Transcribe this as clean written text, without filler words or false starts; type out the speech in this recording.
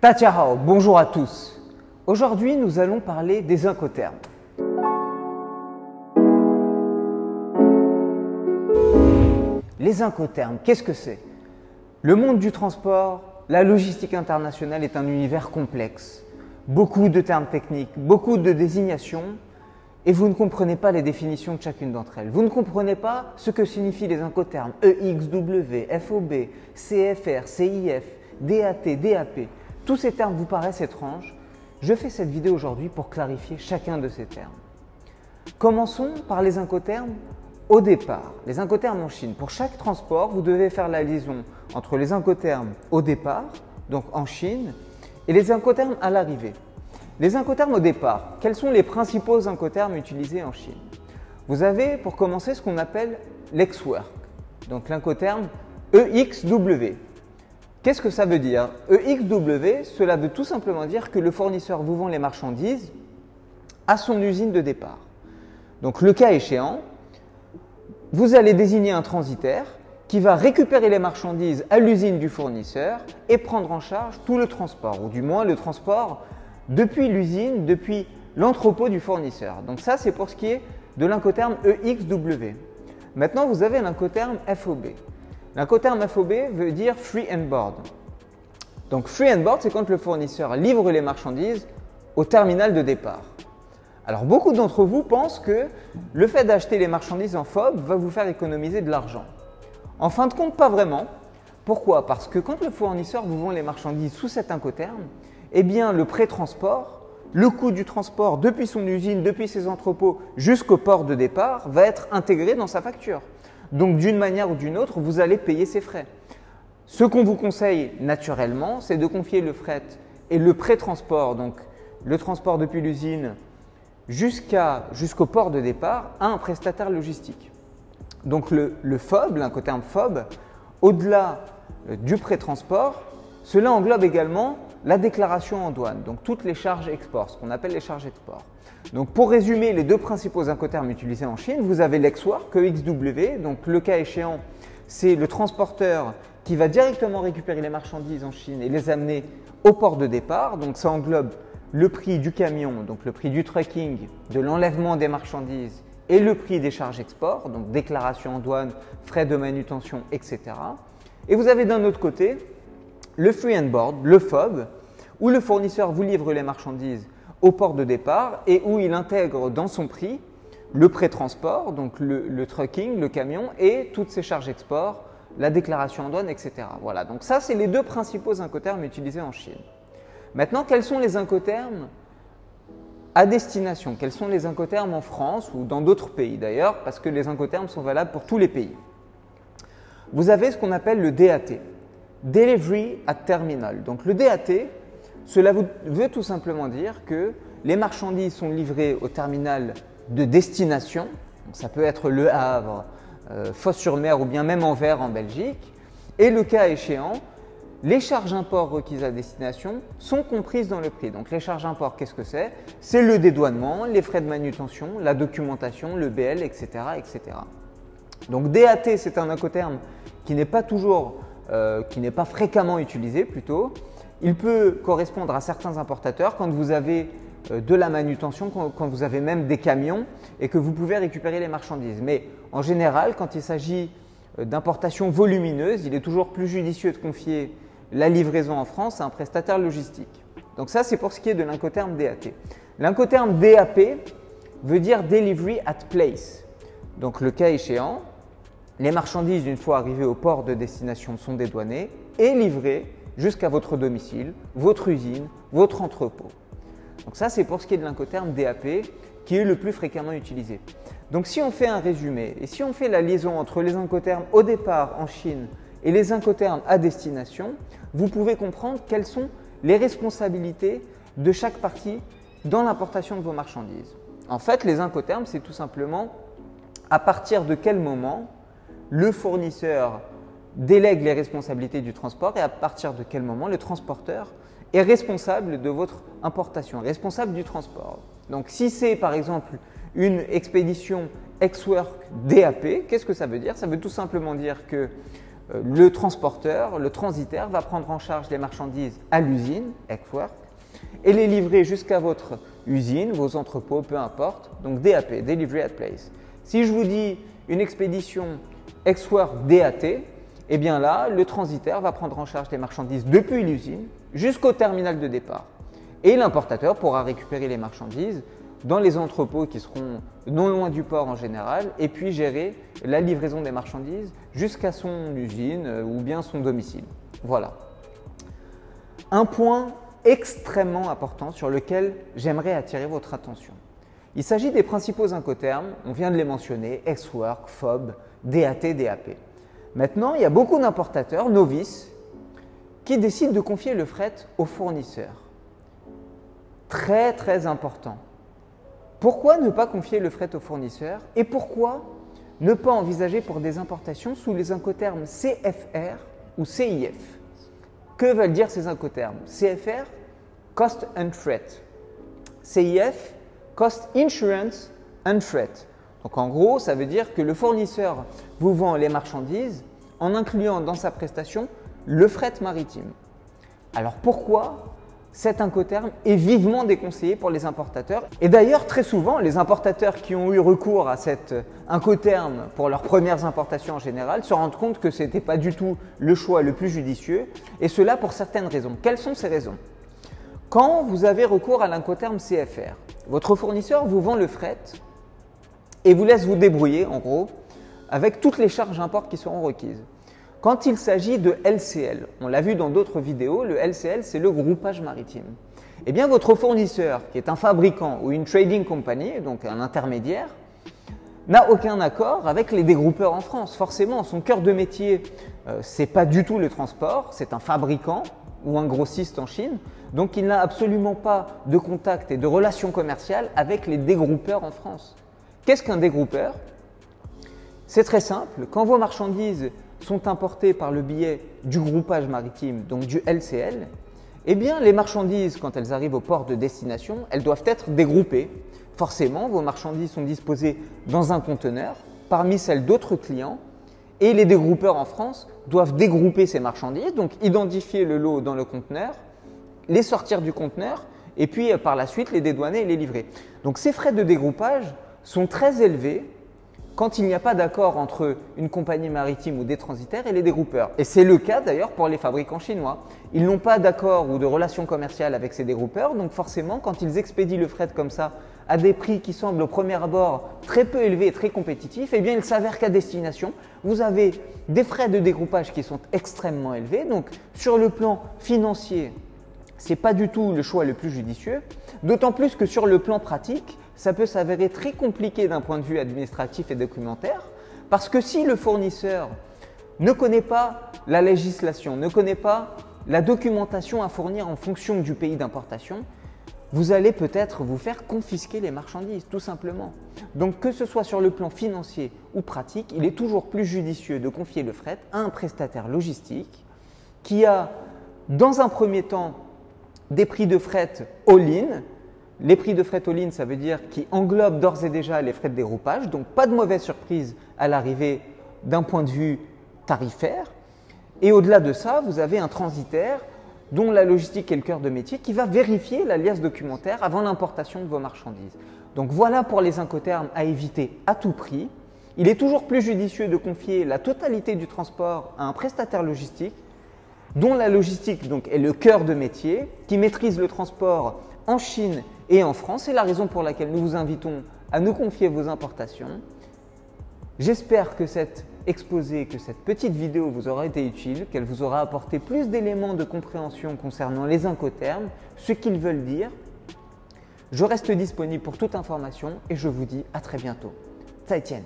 Ciao, bonjour à tous. Aujourd'hui, nous allons parler des incoterms. Les incoterms, qu'est-ce que c'est? Le monde du transport, la logistique internationale est un univers complexe. Beaucoup de termes techniques, beaucoup de désignations, et vous ne comprenez pas les définitions de chacune d'entre elles. Vous ne comprenez pas ce que signifient les incoterms EXW, FOB, CFR, CIF, DAT, DAP. Tous ces termes vous paraissent étranges. Je fais cette vidéo aujourd'hui pour clarifier chacun de ces termes. Commençons par les incoterms au départ. Les incoterms en Chine. Pour chaque transport, vous devez faire la liaison entre les incoterms au départ, donc en Chine, et les incoterms à l'arrivée. Les incoterms au départ, quels sont les principaux incoterms utilisés en Chine? Vous avez pour commencer ce qu'on appelle l'EXWORK, donc l'incoterme EXW. Qu'est-ce que ça veut dire? EXW, cela veut tout simplement dire que le fournisseur vous vend les marchandises à son usine de départ. Donc le cas échéant, vous allez désigner un transitaire qui va récupérer les marchandises à l'usine du fournisseur et prendre en charge tout le transport, ou du moins le transport depuis l'usine, depuis l'entrepôt du fournisseur. Donc ça, c'est pour ce qui est de l'incoterme EXW. Maintenant, vous avez l'incoterme FOB. L'incoterme FOB veut dire Free and Board. Donc Free and Board, c'est quand le fournisseur livre les marchandises au terminal de départ. Alors beaucoup d'entre vous pensent que le fait d'acheter les marchandises en FOB va vous faire économiser de l'argent. En fin de compte, pas vraiment. Pourquoi? Parce que quand le fournisseur vous vend les marchandises sous cet incoterme, eh bien le pré-transport, le coût du transport depuis son usine, depuis ses entrepôts jusqu'au port de départ va être intégré dans sa facture. Donc d'une manière ou d'une autre, vous allez payer ces frais. Ce qu'on vous conseille naturellement, c'est de confier le fret et le pré-transport, donc le transport depuis l'usine jusqu'au port de départ, à un prestataire logistique. Donc le FOB, l'incoterme FOB, au-delà du pré-transport, cela englobe également la déclaration en douane, donc toutes les charges export, ce qu'on appelle les charges export. Donc pour résumer les deux principaux incoterms utilisés en Chine, vous avez l'EXWORK, EXW, donc le cas échéant, c'est le transporteur qui va directement récupérer les marchandises en Chine et les amener au port de départ. Donc ça englobe le prix du camion, donc le prix du trucking, de l'enlèvement des marchandises et le prix des charges export, donc déclaration en douane, frais de manutention, etc. Et vous avez d'un autre côté le Free and Board, le FOB, où le fournisseur vous livre les marchandises au port de départ et où il intègre dans son prix le pré-transport, donc le trucking, le camion et toutes ses charges export, la déclaration en douane, etc. Voilà, donc ça, c'est les deux principaux incoterms utilisés en Chine. Maintenant, quels sont les incoterms à destination? Quels sont les incoterms en France ou dans d'autres pays d'ailleurs, parce que les incoterms sont valables pour tous les pays. Vous avez ce qu'on appelle le DAT, Delivery at Terminal. Donc le DAT, cela veut tout simplement dire que les marchandises sont livrées au terminal de destination. Donc ça peut être Le Havre, Fos-sur-Mer ou bien même Anvers en Belgique. Et le cas échéant, les charges import requises à destination sont comprises dans le prix. Donc les charges import, qu'est-ce que c'est? C'est le dédouanement, les frais de manutention, la documentation, le BL, etc. etc. Donc DAT, c'est un incoterme qui n'est pas fréquemment utilisé plutôt. Il peut correspondre à certains importateurs quand vous avez de la manutention, quand vous avez même des camions et que vous pouvez récupérer les marchandises. Mais en général, quand il s'agit d'importations volumineuses, il est toujours plus judicieux de confier la livraison en France à un prestataire logistique. Donc ça, c'est pour ce qui est de l'incoterme DAT. L'incoterme DAP veut dire Delivery at Place. Donc le cas échéant, les marchandises, une fois arrivées au port de destination, sont dédouanées et livrées jusqu'à votre domicile, votre usine, votre entrepôt. Donc ça, c'est pour ce qui est de l'incoterme DAP qui est le plus fréquemment utilisé. Donc si on fait un résumé et si on fait la liaison entre les incoterms au départ en Chine et les incoterms à destination, vous pouvez comprendre quelles sont les responsabilités de chaque partie dans l'importation de vos marchandises. En fait, les incoterms, c'est tout simplement à partir de quel moment le fournisseur délègue les responsabilités du transport et à partir de quel moment le transporteur est responsable de votre importation, responsable du transport. Donc si c'est par exemple une expédition EXWORK DAP, qu'est-ce que ça veut dire? Ça veut tout simplement dire que le transporteur, le transitaire va prendre en charge les marchandises à l'usine, ex-work, et les livrer jusqu'à votre usine, vos entrepôts, peu importe, donc DAP, Delivery at Place. Si je vous dis une expédition ex-work DAT, eh bien là, le transitaire va prendre en charge les marchandises depuis l'usine jusqu'au terminal de départ. Et l'importateur pourra récupérer les marchandises dans les entrepôts qui seront non loin du port en général et puis gérer la livraison des marchandises jusqu'à son usine ou bien son domicile. Voilà. Un point extrêmement important sur lequel j'aimerais attirer votre attention. Il s'agit des principaux incoterms, on vient de les mentionner, ex-work, FOB, DAT, DAP. Maintenant, il y a beaucoup d'importateurs novices qui décident de confier le fret aux fournisseurs. Très très important. Pourquoi ne pas confier le fret aux fournisseurs et pourquoi ne pas envisager pour des importations sous les incoterms CFR ou CIF? Que veulent dire ces incoterms? CFR, Cost and Freight. CIF, Cost Insurance and Freight. Donc en gros, ça veut dire que le fournisseur vous vend les marchandises en incluant dans sa prestation le fret maritime. Alors pourquoi cet incoterm est vivement déconseillé pour les importateurs? Et d'ailleurs, très souvent, les importateurs qui ont eu recours à cet incoterm pour leurs premières importations en général se rendent compte que ce n'était pas du tout le choix le plus judicieux, et cela pour certaines raisons. Quelles sont ces raisons? Quand vous avez recours à l'incoterm CFR, votre fournisseur vous vend le fret et vous laisse vous débrouiller, en gros, avec toutes les charges import qui seront requises. Quand il s'agit de LCL, on l'a vu dans d'autres vidéos, le LCL, c'est le groupage maritime. Eh bien, votre fournisseur, qui est un fabricant ou une trading company, donc un intermédiaire, n'a aucun accord avec les dégroupeurs en France. Forcément, son cœur de métier, ce n'est pas du tout le transport, c'est un fabricant ou un grossiste en Chine, donc il n'a absolument pas de contact et de relations commerciales avec les dégroupeurs en France. Qu'est-ce qu'un dégroupeur? C'est très simple, quand vos marchandises sont importées par le biais du groupage maritime, donc du LCL, eh bien les marchandises, quand elles arrivent au port de destination, elles doivent être dégroupées. Forcément, vos marchandises sont disposées dans un conteneur parmi celles d'autres clients et les dégroupeurs en France doivent dégrouper ces marchandises, donc identifier le lot dans le conteneur, les sortir du conteneur et puis par la suite les dédouaner et les livrer. Donc ces frais de dégroupage sont très élevés quand il n'y a pas d'accord entre une compagnie maritime ou des transitaires et les dégroupeurs. Et c'est le cas d'ailleurs pour les fabricants chinois. Ils n'ont pas d'accord ou de relation commerciale avec ces dégroupeurs, donc forcément quand ils expédient le fret comme ça à des prix qui semblent au premier abord très peu élevés et très compétitifs, eh bien il s'avère qu'à destination, vous avez des frais de dégroupage qui sont extrêmement élevés. Donc sur le plan financier, ce n'est pas du tout le choix le plus judicieux, d'autant plus que sur le plan pratique, ça peut s'avérer très compliqué d'un point de vue administratif et documentaire, parce que si le fournisseur ne connaît pas la législation, ne connaît pas la documentation à fournir en fonction du pays d'importation, vous allez peut-être vous faire confisquer les marchandises, tout simplement. Donc que ce soit sur le plan financier ou pratique, il est toujours plus judicieux de confier le fret à un prestataire logistique qui a, dans un premier temps, des prix de fret all-in. Les prix de fret all-in, ça veut dire qui englobe d'ores et déjà les frais de dégroupage, donc pas de mauvaise surprise à l'arrivée d'un point de vue tarifaire. Et au-delà de ça, vous avez un transitaire dont la logistique est le cœur de métier qui va vérifier l'alias documentaire avant l'importation de vos marchandises. Donc voilà pour les incoterms à éviter à tout prix. Il est toujours plus judicieux de confier la totalité du transport à un prestataire logistique dont la logistique donc, est le cœur de métier, qui maîtrise le transport en Chine et en France. C'est la raison pour laquelle nous vous invitons à nous confier vos importations. J'espère que cet exposé, que cette petite vidéo vous aura été utile, qu'elle vous aura apporté plus d'éléments de compréhension concernant les incoterms, ce qu'ils veulent dire. Je reste disponible pour toute information et je vous dis à très bientôt. 再见。